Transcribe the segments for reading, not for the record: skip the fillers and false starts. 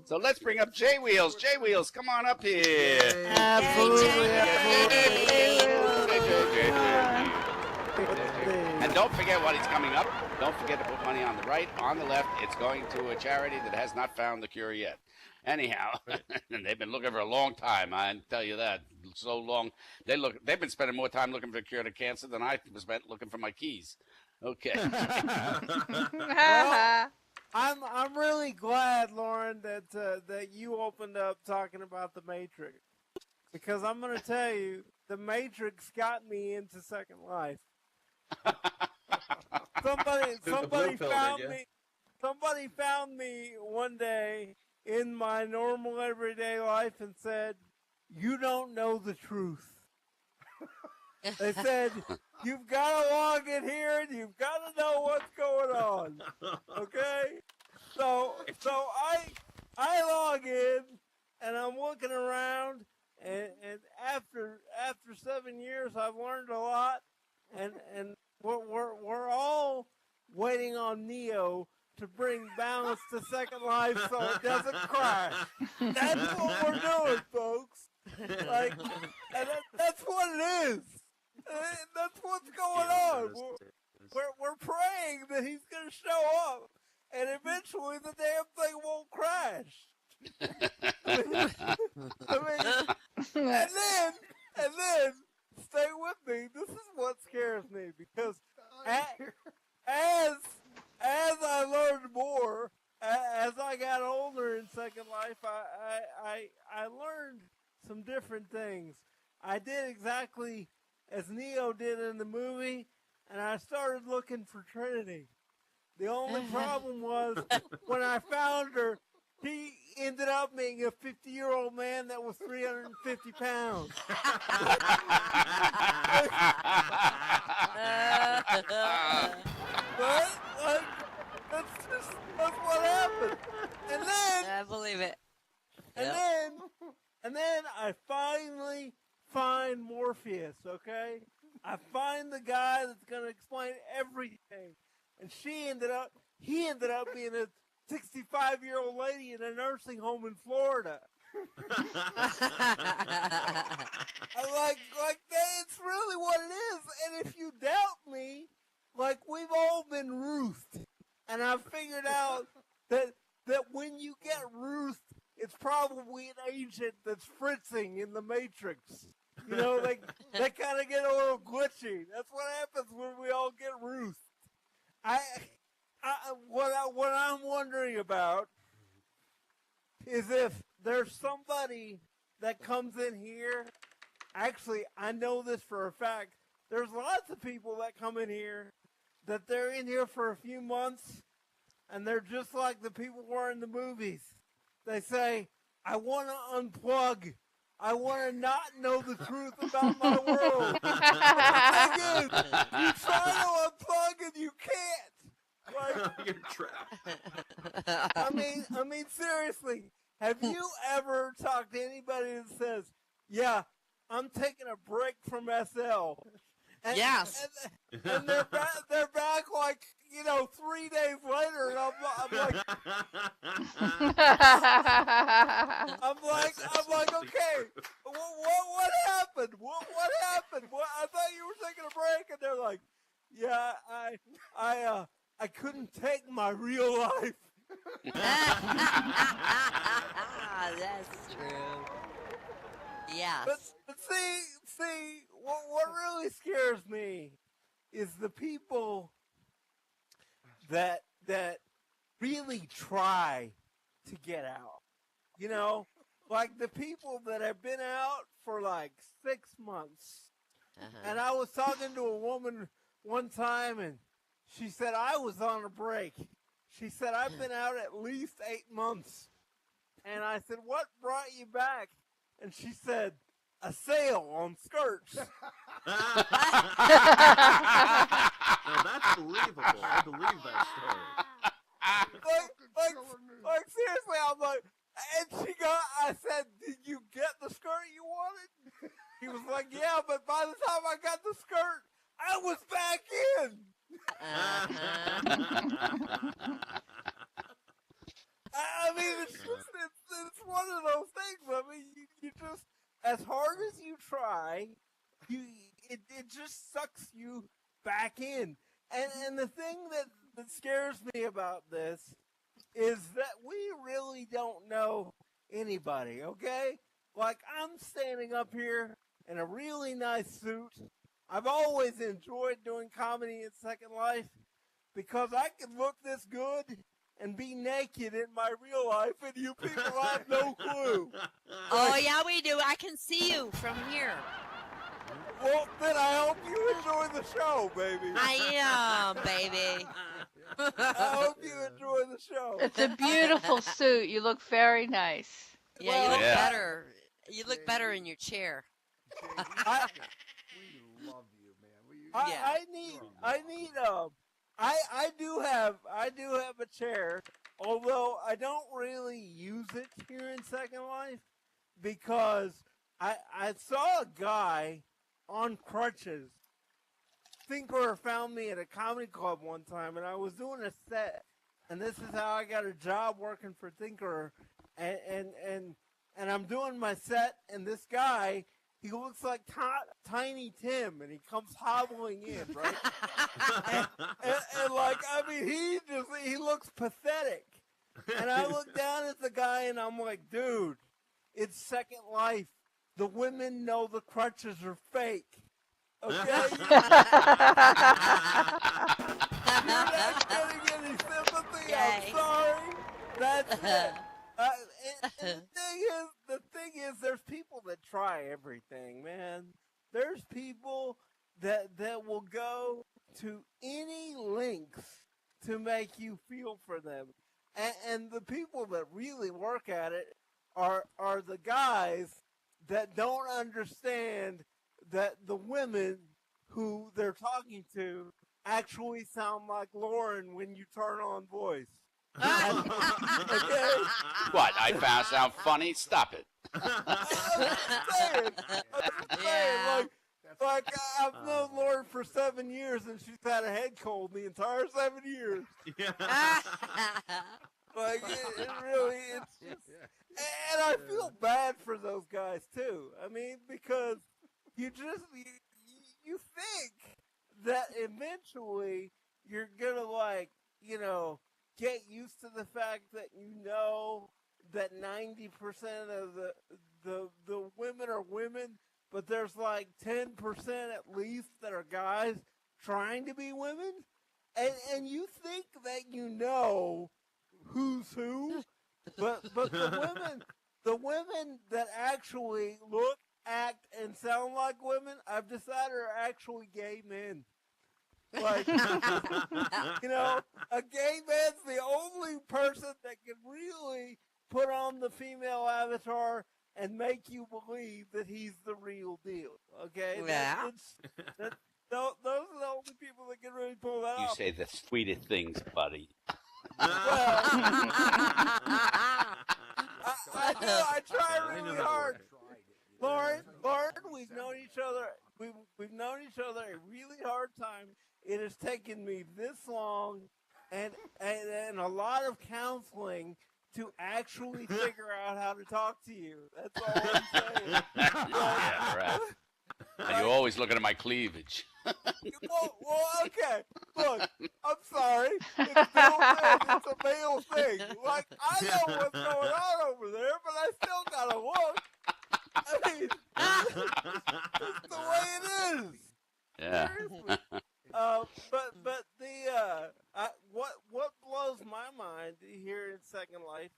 So let's bring up J Wheels. J Wheels, come on up here. Absolutely. And don't forget what is coming up. Don't forget to put money on the right, on the left. It's going to a charity that has not found the cure yet. Anyhow, and they've been looking for a long time. I can tell you that. So long. They've been spending more time looking for a cure to cancer than I spent looking for my keys. Okay. Well, I'm really glad, Lauren, that you opened up talking about the Matrix, because I'm going to tell you, the Matrix got me into Second Life. Somebody found me. Somebody found me one day in my normal everyday life and said, "You don't know the truth." They said, "You've got to log in here and you've got to know what's going on." Okay? So I log in and I'm looking around, and after 7 years I've learned a lot, and we're all waiting on Neo to bring balance to Second Life so it doesn't crash. That's what we're doing, folks. Like, and that's what it is. That's what's going on. We're praying that he's going to show up, and eventually the damn thing won't crash. I mean, and then, stay with me. This is what scares me, because as I learned more, as I got older in Second Life, I learned some different things. I did exactly as Neo did in the movie, and I started looking for Trinity. The only problem was when I found her, he ended up being a 50-year-old man that was 350 pounds. But that's what happened. And then I believe it. And then I finally find Morpheus, okay? I find the guy that's gonna explain everything. And he ended up being a 65-year-old lady in a nursing home in Florida. I like that. It's really what it is. And if you doubt me, like, we've all been Ruthed, and I've figured out that when you get Ruthed, it's probably an agent that's fritzing in the Matrix. You know, they kind of get a little glitchy. That's what happens when we all get Ruthed. What I'm wondering about is if there's somebody that comes in here. Actually, I know this for a fact. There's lots of people that come in here that they're in here for a few months, and they're just like the people who are in the movies. They say, "I want to unplug. I want to not know the truth about my world." The thing is, you try to unplug and you can't. Like, you're trapped. I mean, seriously, have you ever talked to anybody that says, "Yeah, I'm taking a break from SL"? And, Yes. And they're back like, 3 days later, and I'm like, okay, what happened? What happened? I thought you were taking a break, and they're like, "Yeah, I couldn't take my real life." That's true. Yes. But see, what really scares me is the people that really try to get out. Like the people that have been out for like 6 months. And I was talking to a woman one time, and she said, I was on a break. She said, I've been out at least 8 months. And I said, what brought you back? And she said, a sale on skirts. Now that's believable. I believe that story. Like seriously, I'm like, and I said, did you get the skirt you wanted? He was like, yeah, but by the time I got the skirt, I was back in. I mean, it's just back in. And the thing that scares me about this is that we really don't know anybody, okay? Like, I'm standing up here in a really nice suit. I've always enjoyed doing comedy in Second Life because I can look this good and be naked in my real life, and you people have no clue. Oh, yeah, we do. I can see you from here. Well, then I hope you enjoy the show, baby. I am, baby. I hope you enjoy the show. It's a beautiful suit. You look very nice. Yeah, you look Yeah. better. You look better in your chair. We love you, man. Yeah. I do have a chair, although I don't really use it here in Second Life because I saw a guy on crutches. Thinker found me at a comedy club one time, and I was doing a set, and this is how I got a job working for Thinker, and I'm doing my set, and this guy, he looks like Tiny Tim, and he comes hobbling in, right? and like, I mean, he looks pathetic. And I look down at the guy, and I'm like, dude, it's Second Life. The women know the crutches are fake. Okay? You're not getting any sympathy. Yay. I'm sorry. That's it. And the thing is, there's people that try everything, man. There's people that will go to any lengths to make you feel for them, and the people that really work at it are the guys that don't understand that the women who they're talking to actually sound like Lauren when you turn on voice. Okay? What? I sound funny? Stop it. I'm just saying, like I've known Lauren for 7 years, and she's had a head cold the entire 7 years. Like it really, it's just, and I feel bad for those guys too. I mean, because you think that eventually you're gonna, like, get used to the fact that that 90% of the women are women, but there's like 10% at least that are guys trying to be women, and you think that who's who, but the women that actually look, act, and sound like women, I've decided are actually gay men. Like, a gay man's the only person that can really put on the female avatar and make you believe that he's the real deal. Okay? Yeah. Those are the only people that can really pull that You off. say the sweetest things, buddy. Well, I do. I try really hard. Lauren, we've known each other. We've known each other a really hard time. It has taken me this long, and a lot of counseling to actually figure out how to talk to you. That's all I'm saying. Yeah, right. And you're always looking at my cleavage. Well, okay. Look, I'm sorry. It's a male thing. Like, I know what's going on over there, but I still gotta look. I mean, it's the way it is. Yeah. Seriously. But what blows my mind here in Second Life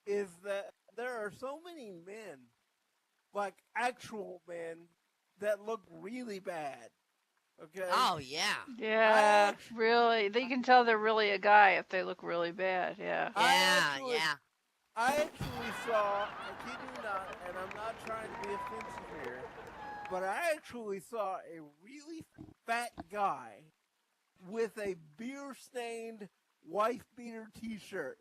is that there are so many men, like actual men, that look really bad. Okay. Oh, yeah. Yeah, really. You can tell they're really a guy if they look really bad. Yeah. Yeah. I actually saw, I kid you not, and I'm not trying to be offensive here, but I actually saw a really fat guy with a beer-stained wife-beater T-shirt,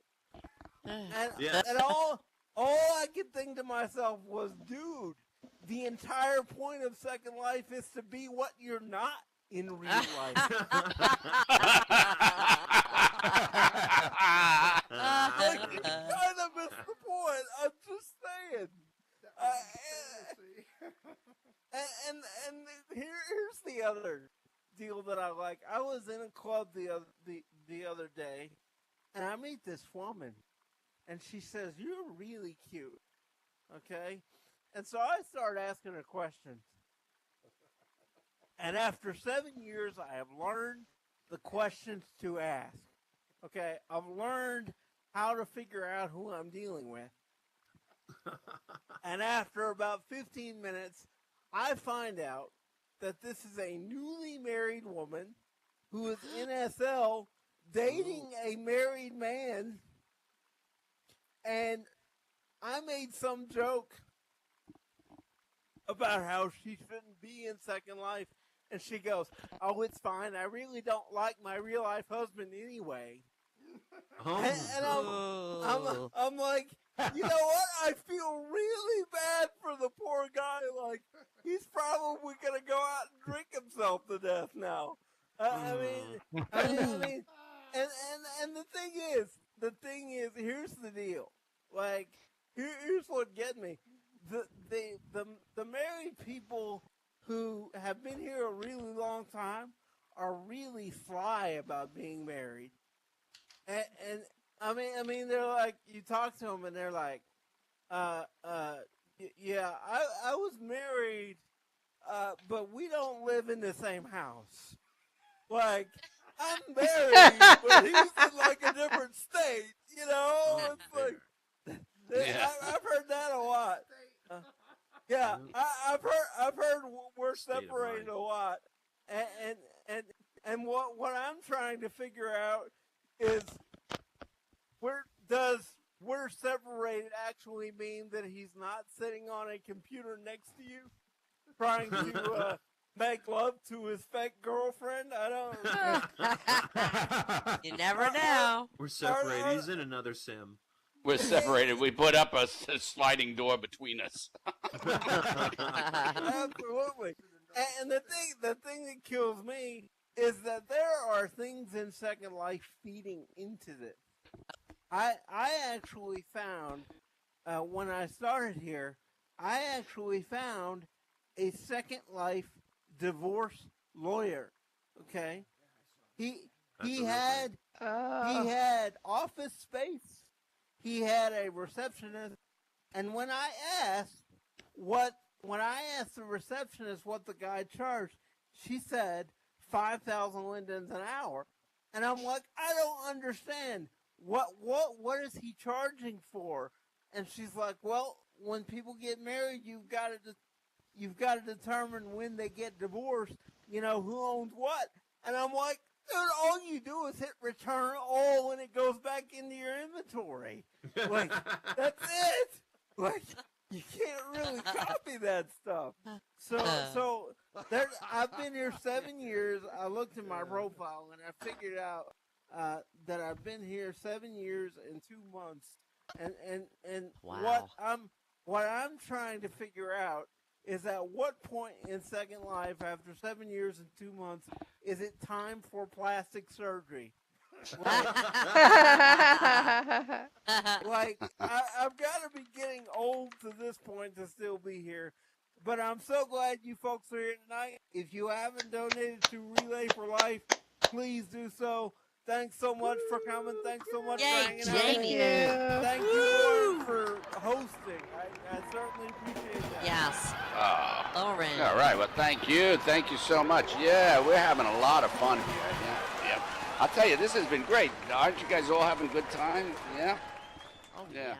and all I could think to myself was, dude, the entire point of Second Life is to be what you're not in real life. Like, you kind of missed the point. I'm just saying. And here's the other deal that I like I was in a club the other day, and I meet this woman, and she says, "You're really cute." Okay, and so I start asking her questions. And after 7 years, I have learned the questions to ask. Okay, I've learned how to figure out who I'm dealing with. And after about 15 minutes, I find out that this is a newly married woman who is in SL dating a married man. And I made some joke about how she shouldn't be in Second Life. And she goes, "Oh, it's fine. I really don't like my real life husband anyway." And I'm like, you know what? I feel really bad for the poor guy. Like, he's probably gonna go out and drink himself to death now. I mean, and the thing is, here's the deal. Like, here's what gets me: the married people who have been here a really long time are really sly about being married. And I mean, they're like, you talk to them and they're like, yeah, I was married, but we don't live in the same house. Like, I'm married, but he's in like a different state, you know? It's like, I've heard that a lot. Yeah, I've heard we're separated a lot, and what I'm trying to figure out is, we're separated actually mean that he's not sitting on a computer next to you trying to make love to his fake girlfriend? I don't. You never know. We're separated. He's in another sim. We're separated. We put up a sliding door between us. Absolutely. And the thing that kills me is that there are things in Second Life feeding into this. I actually found, when I started here, I actually found a Second Life divorce lawyer. Okay, he had office space. He had a receptionist, and when I asked the receptionist what the guy charged, she said 5,000 lindens an hour, and I'm like, I don't understand. What is he charging for? And she's like, well, when people get married, you've got to determine when they get divorced, you know, who owns what. And I'm like, dude, all you do is hit return all and it goes back into your inventory. Like, that's it. Like, you can't really copy that stuff. So I've been here 7 years. I looked at my profile and I figured out that I've been here 7 years and 2 months, and Wow. what I'm trying to figure out is, at what point in Second Life, after 7 years and 2 months, is it time for plastic surgery? Like, I've got to be getting old to this point to still be here. But I'm so glad you folks are here tonight. If you haven't donated to Relay for Life, please do so. Thanks so much for coming. Thanks so much Yay, for hanging out. Jamie. Thank you, Lauren, for hosting. I certainly appreciate that. Yes. Lauren. All right. Well, thank you. Thank you so much. Yeah, we're having a lot of fun here. Yeah. I'll tell you, this has been great. Aren't you guys all having a good time? Yeah? Oh, yeah.